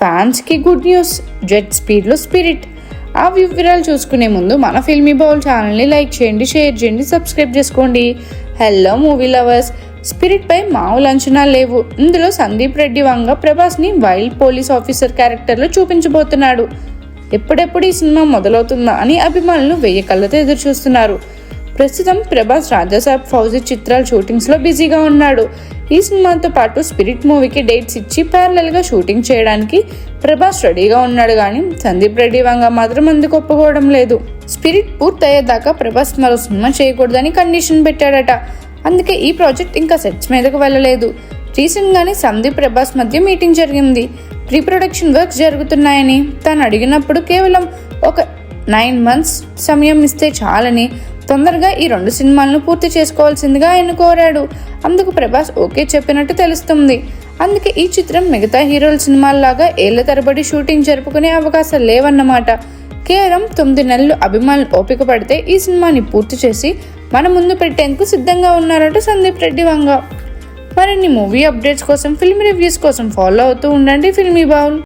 ఫ్యాన్స్కి good news, jet స్పీడ్లో spirit. ఆ వివరాలు చూసుకునే ముందు మన ఫిల్మీ బౌల్ ఛానల్ని లైక్ చేయండి, షేర్ చేయండి, సబ్స్క్రైబ్ చేసుకోండి. హలో మూవీ లవర్స్, స్పిరిట్ పై మామూలు అంచనాలు లేవు. ఇందులో Sandeep Reddy Vanga ప్రభాస్ని wild police officer క్యారెక్టర్లో చూపించబోతున్నాడు. ఎప్పుడెప్పుడు ఈ సినిమా మొదలవుతుందా అని అభిమానులు వెయ్యి కళ్ళతో ఎదురు చూస్తున్నారు. ప్రస్తుతం ప్రభాస్ రాజాసాబ్, ఫౌజీ చిత్రాల షూటింగ్స్లో బిజీగా ఉన్నాడు. ఈ సినిమాతో పాటు స్పిరిట్ మూవీకి డేట్స్ ఇచ్చి ప్యారలల్గా షూటింగ్ చేయడానికి ప్రభాస్ రెడీగా ఉన్నాడు. కానీ సందీప్ రెడ్డి వంగ మాత్రం అందుకు ఒప్పుకోవడం లేదు. స్పిరిట్ పూర్తయ్యేదాకా ప్రభాస్ మరో సినిమా చేయకూడదని కండిషన్ పెట్టాడట. అందుకే ఈ ప్రాజెక్ట్ ఇంకా సెట్స్ మీదకు వెళ్ళలేదు. రీసెంట్గానే సందీప్ ప్రభాస్ మధ్య మీటింగ్ జరిగింది. ప్రీ ప్రొడక్షన్ వర్క్స్ జరుగుతున్నాయని తాను అడిగినప్పుడు కేవలం ఒక 9 months సమయం ఇస్తే చాలని, తొందరగా ఈ 2 సినిమాలను పూర్తి చేసుకోవాల్సిందిగా ఆయన కోరాడు. అందుకు ప్రభాస్ ఓకే చెప్పినట్టు తెలుస్తుంది. అందుకే ఈ చిత్రం మిగతా హీరోల సినిమాల్లాగా ఏళ్ల తరబడి షూటింగ్ జరుపుకునే అవకాశాలు లేవన్నమాట. కేవలం 9 నెలలు అభిమానులు ఓపిక పడితే ఈ సినిమాని పూర్తి చేసి మన ముందు పెట్టేందుకు సిద్ధంగా ఉన్నారట సందీప్ రెడ్డి వంగ. మరిన్ని మూవీ అప్డేట్స్ కోసం, ఫిల్మ్ రివ్యూస్ కోసం ఫాలో అవుతూ ఉండండి ఫిల్మీ బౌల్.